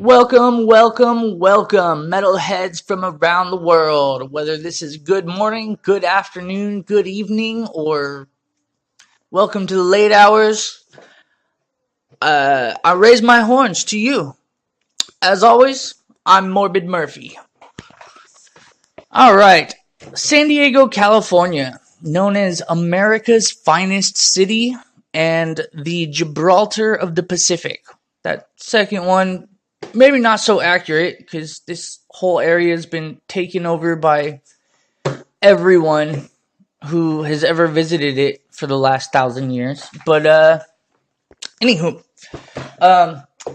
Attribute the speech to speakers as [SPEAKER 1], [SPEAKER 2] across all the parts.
[SPEAKER 1] Welcome, welcome, welcome, metalheads from around the world. Whether this is good morning, good afternoon, good evening, or welcome to the late hours, I raise my horns to you. As always, I'm Morbid Murphy. Alright, San Diego, California, known as America's finest city and the Gibraltar of the Pacific. That second one, maybe not so accurate, because this whole area has been taken over by everyone who has ever visited it for the last 1,000 years. But, anywho,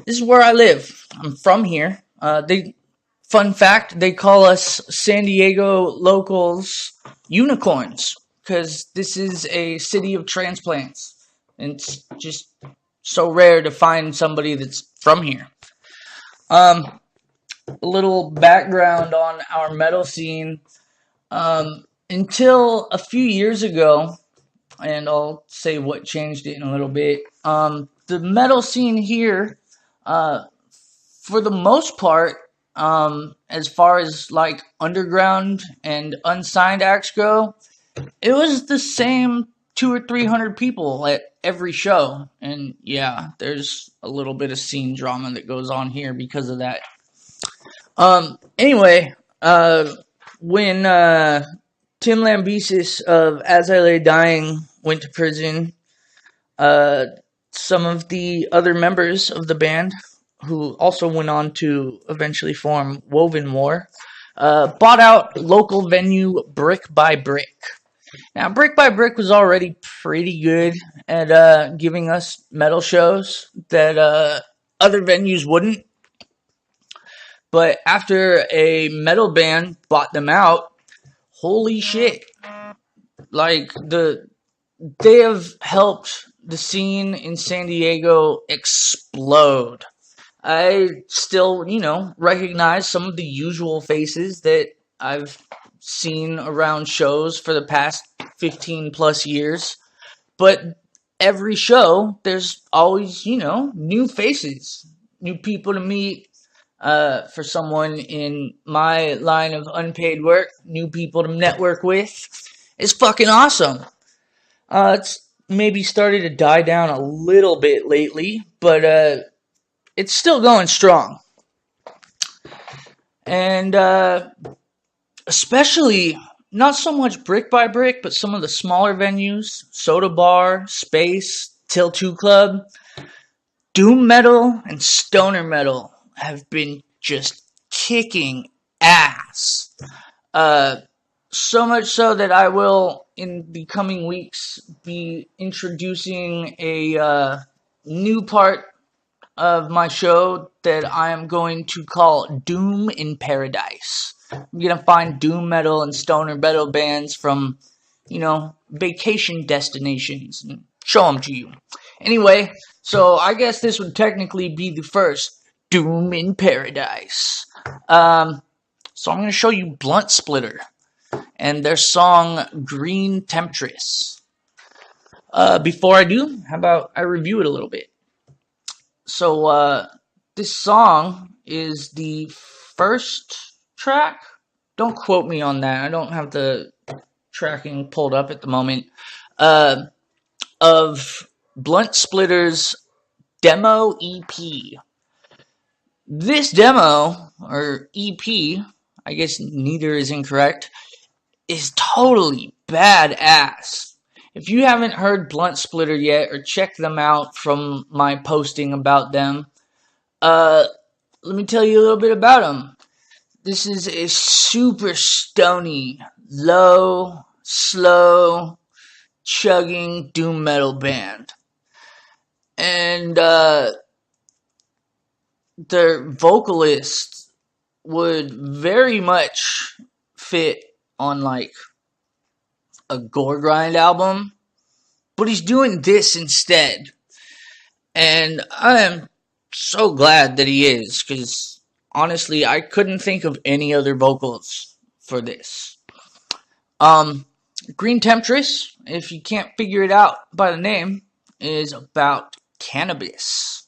[SPEAKER 1] this is where I live. I'm from here. Fun fact, they call us San Diego locals unicorns, because this is a city of transplants. And it's just so rare to find somebody that's from here. A little background on our metal scene. Until a few years ago, and I'll say what changed it in a little bit, the metal scene here, for the most part, as far as like underground and unsigned acts go, it was the same 200 or 300 people at every show. And yeah, there's a little bit of scene drama that goes on here because of that. Anyway, when Tim Lambesis of As I Lay Dying went to prison, some of the other members of the band, who also went on to eventually form Woven War, bought out local venue Brick by Brick. Now, Brick by Brick was already pretty good at giving us metal shows that other venues wouldn't. But after a metal band bought them out, holy shit. Like, they have helped the scene in San Diego explode. I still, recognize some of the usual faces that I've seen around shows for the past 15 plus years. But every show, there's always, new faces, new people to meet. For someone in my line of unpaid work, new people to network with. It's fucking awesome. It's maybe started to die down a little bit lately, but it's still going strong. And especially, not so much Brick by Brick, but some of the smaller venues, Soda Bar, Space, Till 2 Club, Doom Metal, and Stoner Metal have been just kicking ass. So much so that I will, in the coming weeks, be introducing a new part of my show that I am going to call Doom in Paradise. I'm going to find Doom Metal and Stoner Metal bands from, vacation destinations and show them to you. Anyway, so I guess this would technically be the first Doom in Paradise. So I'm going to show you Blunt Splitter and their song Green Temptress. Before I do, how about I review it a little bit? So this song is the first track. Don't quote me on that. I don't have the tracking pulled up at the moment. Of Blunt Splitter's demo EP. This demo, or EP, I guess neither is incorrect, is totally badass. If you haven't heard Blunt Splitter yet, or checked them out from my posting about them, let me tell you a little bit about them. This is a super stony, low, slow, chugging doom metal band. And, their vocalist would very much fit on like a gore grind album, but he's doing this instead. And I am so glad that he is, because honestly, I couldn't think of any other vocals for this. Green Temptress, if you can't figure it out by the name, is about cannabis.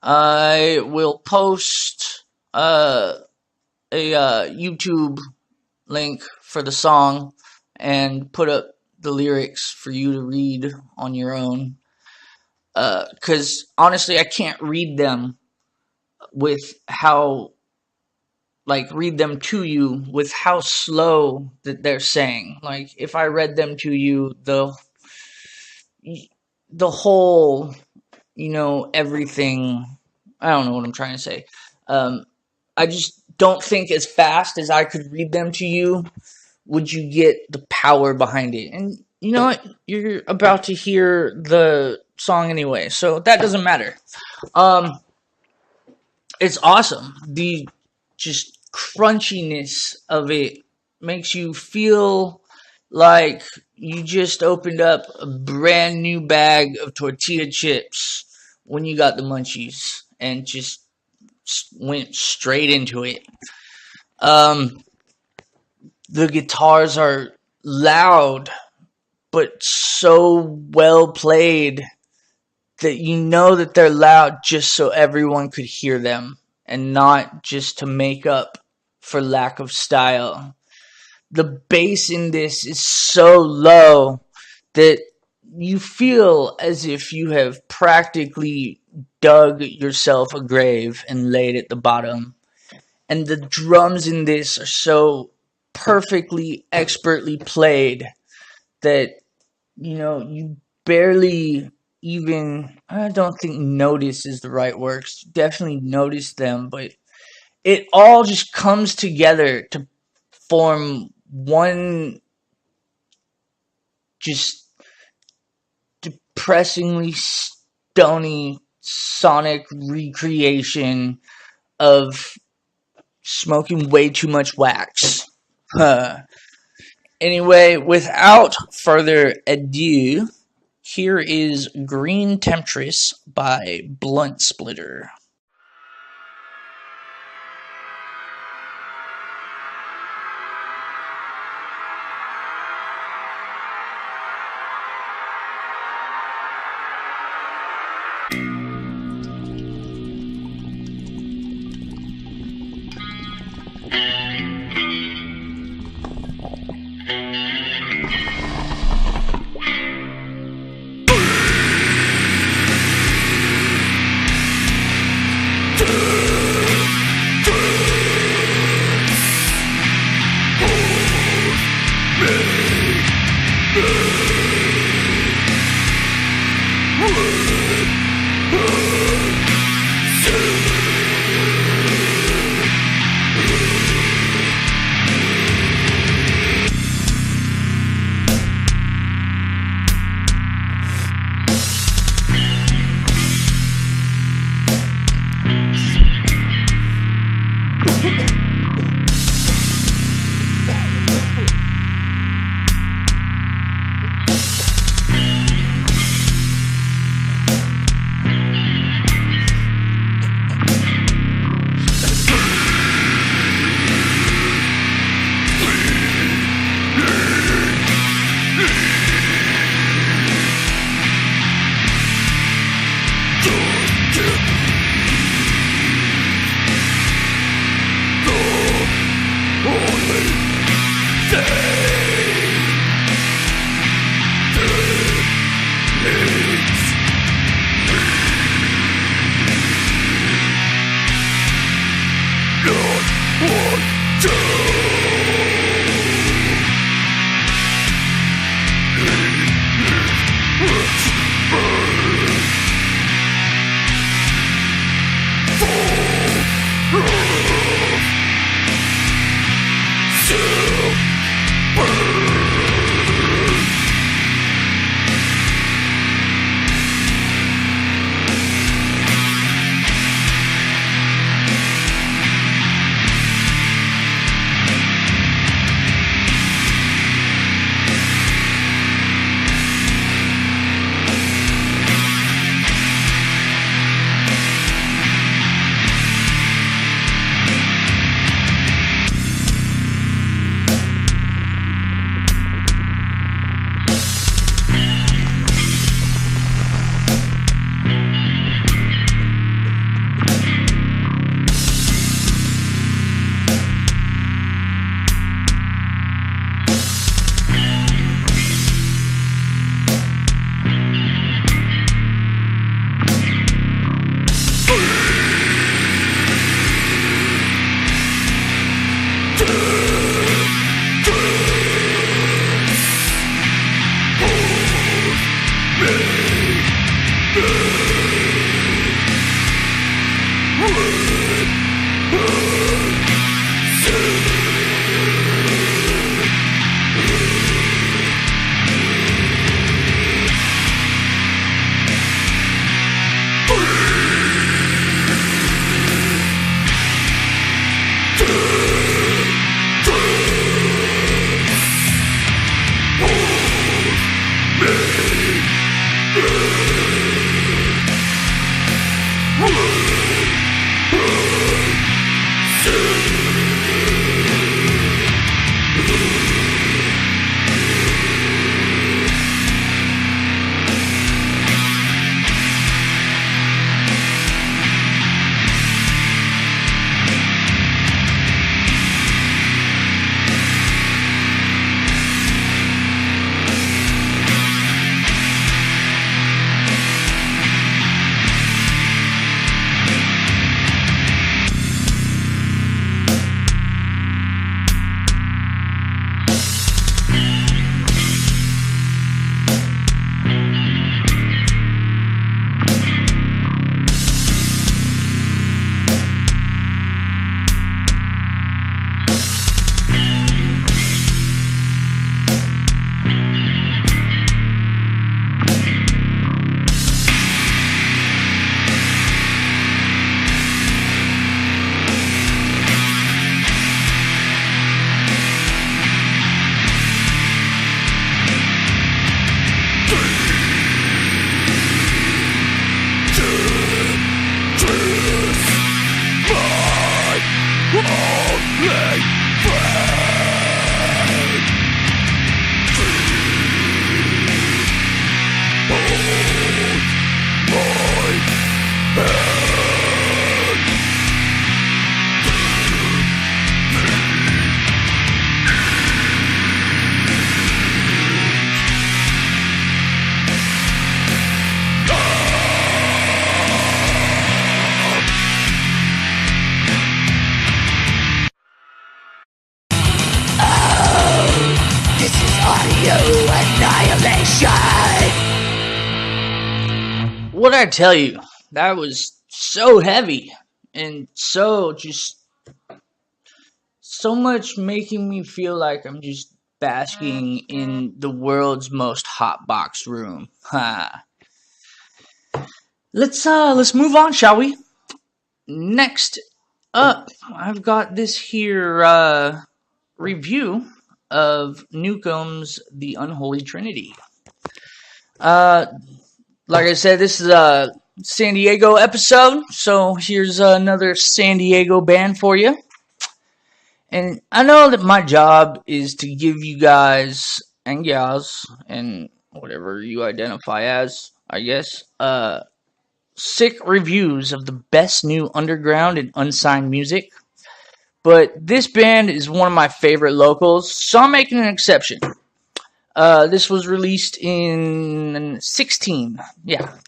[SPEAKER 1] I will post a YouTube link for the song and put up the lyrics for you to read on your own. Because honestly, I can't read them with how, like, read them to you with how slow that they're saying. Like, if I read them to you, the whole, everything, I don't know what I'm trying to say. I just don't think as fast as I could read them to you would you get the power behind it. And you know what? You're about to hear the song anyway, so that doesn't matter. It's awesome. The just crunchiness of it makes you feel like you just opened up a brand new bag of tortilla chips when you got the munchies and just went straight into it. The guitars are loud, but so well played that you know that they're loud just so everyone could hear them and not just to make up for lack of style. The bass in this is so low that you feel as if you have practically dug yourself a grave and laid at the bottom. And the drums in this are so perfectly, expertly played that, you barely even, I don't think notice is the right word. Definitely notice them, but it all just comes together to form one just depressingly stony sonic recreation of smoking way too much wax. Anyway, without further ado, here is Green Temptress by Blunt Splitter.
[SPEAKER 2] Annihilation!
[SPEAKER 1] What I tell you, that was so heavy and so just so much making me feel like I'm just basking in the world's most hotbox room. Ha. Let's move on, shall we? Next up, I've got this here review of Nukem's The Unholy Trinity. Like I said, this is a San Diego episode, so here's another San Diego band for you. And I know that my job is to give you guys and gals, and whatever you identify as, I guess, sick reviews of the best new underground and unsigned music. But this band is one of my favorite locals, so I'm making an exception. This was released in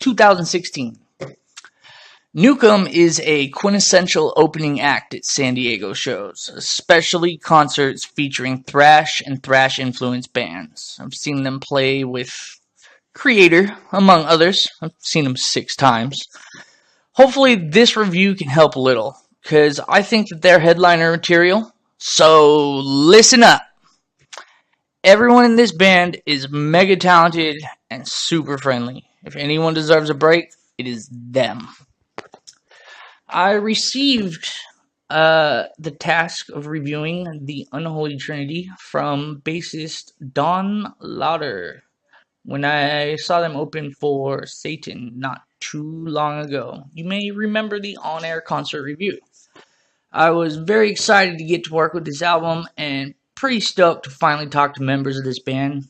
[SPEAKER 1] 2016. Nukem is a quintessential opening act at San Diego shows, especially concerts featuring thrash and thrash-influenced bands. I've seen them play with Creator, among others. I've seen them 6 times. Hopefully this review can help a little, because I think that they're headliner material, so listen up. Everyone in this band is mega talented and super friendly. If anyone deserves a break, it is them. I received the task of reviewing The Unholy Trinity from bassist Don Lauder when I saw them open for Satan not too long ago. You may remember the on-air concert review. I was very excited to get to work with this album and pretty stoked to finally talk to members of this band,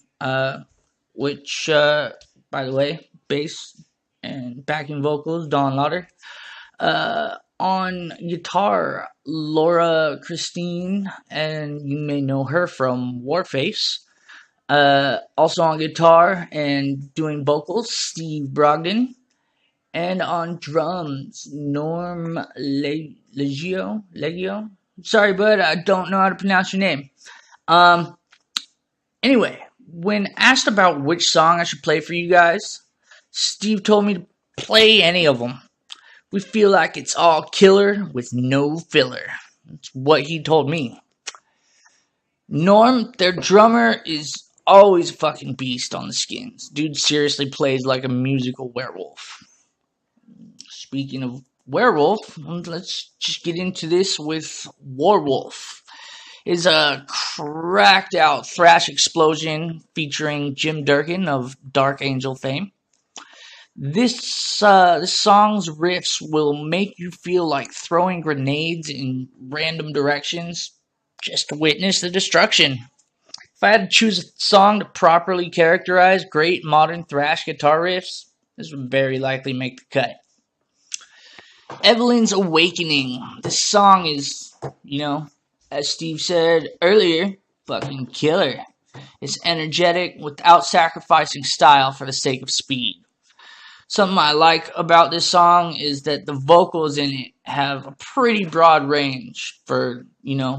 [SPEAKER 1] which, by the way, bass and backing vocals, Don Lauder. On guitar, Laura Christine, and you may know her from Warface. Also on guitar and doing vocals, Steve Brogdon. And on drums, Norm Legio. Sorry, bud, I don't know how to pronounce your name. Anyway, when asked about which song I should play for you guys, Steve told me to play any of them. We feel like it's all killer with no filler. That's what he told me. Norm, their drummer, is always a fucking beast on the skins. Dude seriously plays like a musical werewolf. Speaking of Werewolf, let's just get into this with Warwolf. Is a cracked out thrash explosion featuring Jim Durkin of Dark Angel fame. This song's riffs will make you feel like throwing grenades in random directions just to witness the destruction. If I had to choose a song to properly characterize great modern thrash guitar riffs, this would very likely make the cut. Evelyn's Awakening. This song is, as Steve said earlier, fucking killer. It's energetic without sacrificing style for the sake of speed. Something I like about this song is that the vocals in it have a pretty broad range for,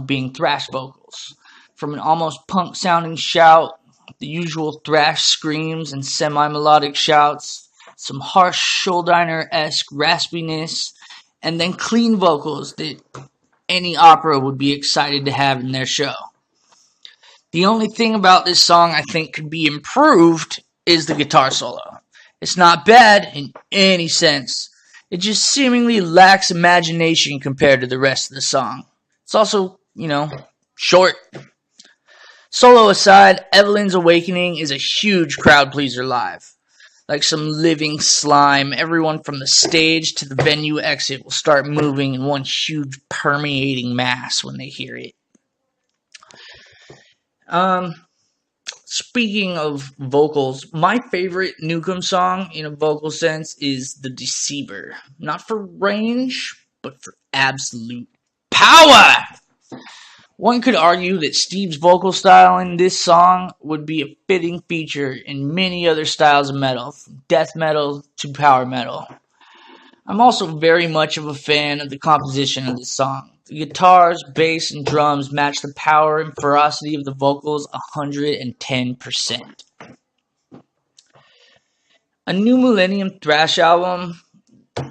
[SPEAKER 1] being thrash vocals. From an almost punk sounding shout, the usual thrash screams and semi-melodic shouts, some harsh Schuldiner-esque raspiness, and then clean vocals that any opera would be excited to have in their show. The only thing about this song I think could be improved is the guitar solo. It's not bad in any sense. It just seemingly lacks imagination compared to the rest of the song. It's also, short. Solo aside, Evelyn's Awakening is a huge crowd pleaser live. Like some living slime, everyone from the stage to the venue exit will start moving in one huge permeating mass when they hear it. Speaking of vocals, my favorite Nukem song in a vocal sense is The Deceiver. Not for range, but for absolute power! One could argue that Steve's vocal style in this song would be a fitting feature in many other styles of metal, from death metal to power metal. I'm also very much of a fan of the composition of this song. The guitars, bass, and drums match the power and ferocity of the vocals 110%. A New Millennium thrash album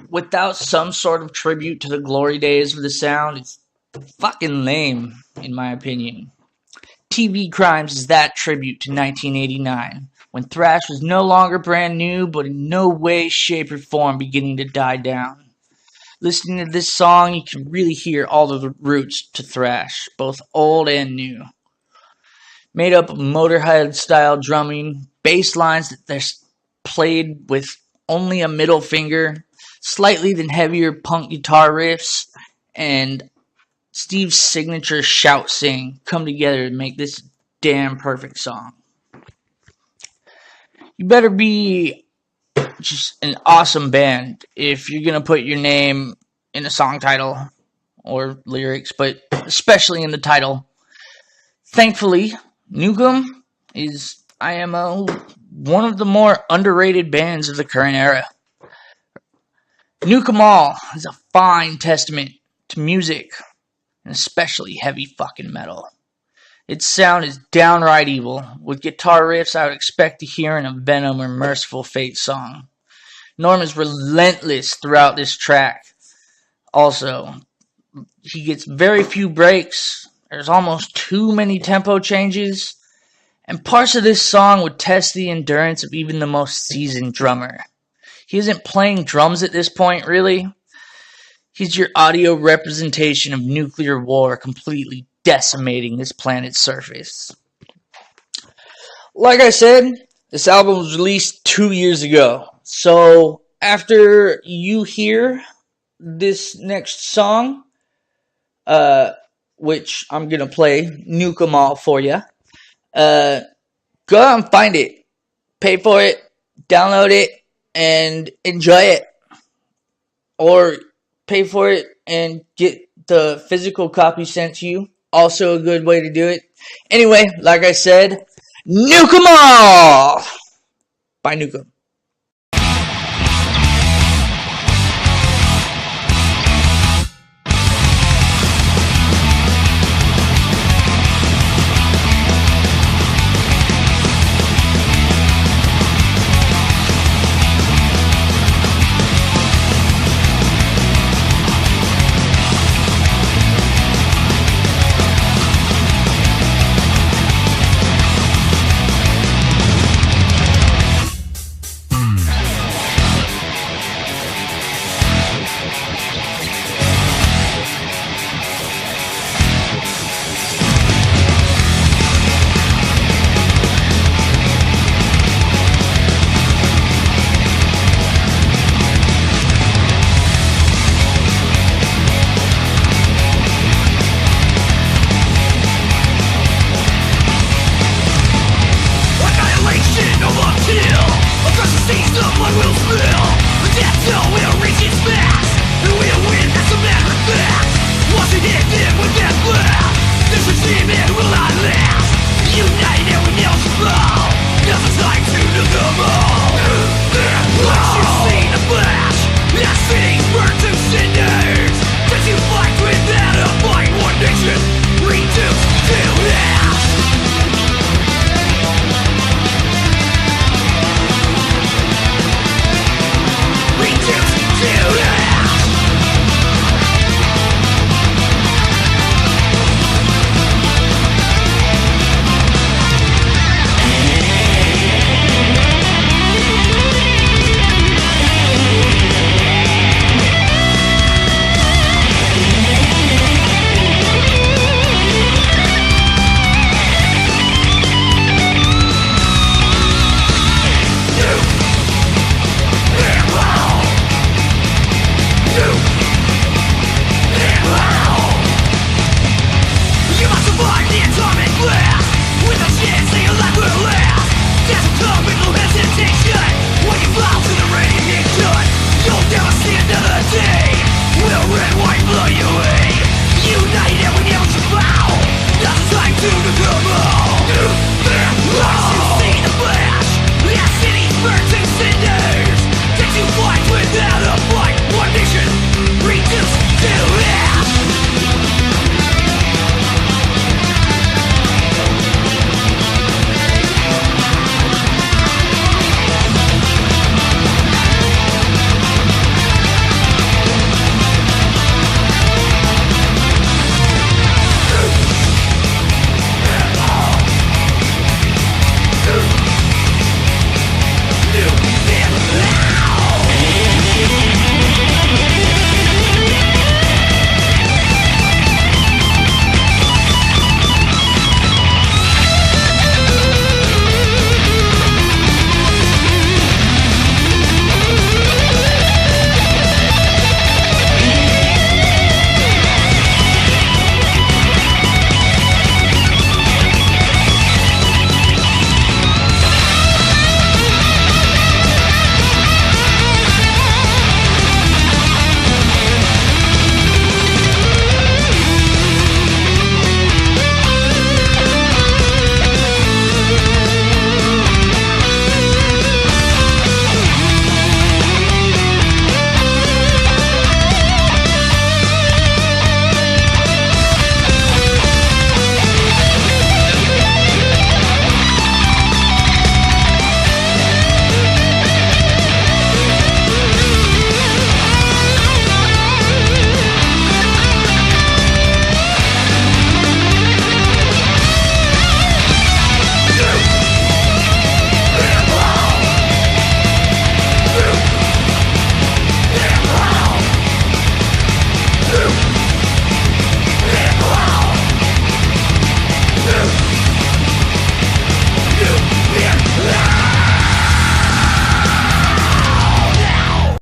[SPEAKER 1] without some sort of tribute to the glory days of the sound is fucking lame, in my opinion. TV Crimes is that tribute to 1989, when thrash was no longer brand new, but in no way, shape, or form beginning to die down. Listening to this song, you can really hear all of the roots to thrash, both old and new. Made up of Motorhead-style drumming, bass lines that they're played with only a middle finger, slightly then heavier punk guitar riffs, and Steve's signature shout sing come together to make this damn perfect song. You better be just an awesome band if you're going to put your name in a song title or lyrics, but especially in the title. Thankfully, Nukem is IMO one of the more underrated bands of the current era. Nukem All is a fine testament to music, and especially heavy fucking metal. Its sound is downright evil, with guitar riffs I would expect to hear in a Venom or Merciful Fate song. Norm is relentless throughout this track. Also, he gets very few breaks, there's almost too many tempo changes, and parts of this song would test the endurance of even the most seasoned drummer. He isn't playing drums at this point, really. He's your audio representation of nuclear war completely decimating this planet's surface. Like I said, this album was released 2 years ago. So after you hear this next song, which I'm going to play, Nukem All for you, go out and find it. Pay for it, download it, and enjoy it. Or pay for it and get the physical copy sent to you. Also a good way to do it. Anyway, like I said, Nukem All! By Nukem.
[SPEAKER 2] Hidden with death blast, this regime it will not last. United we kneel to fall, now's the time to nuke them all. Once you've seen the flash, that city's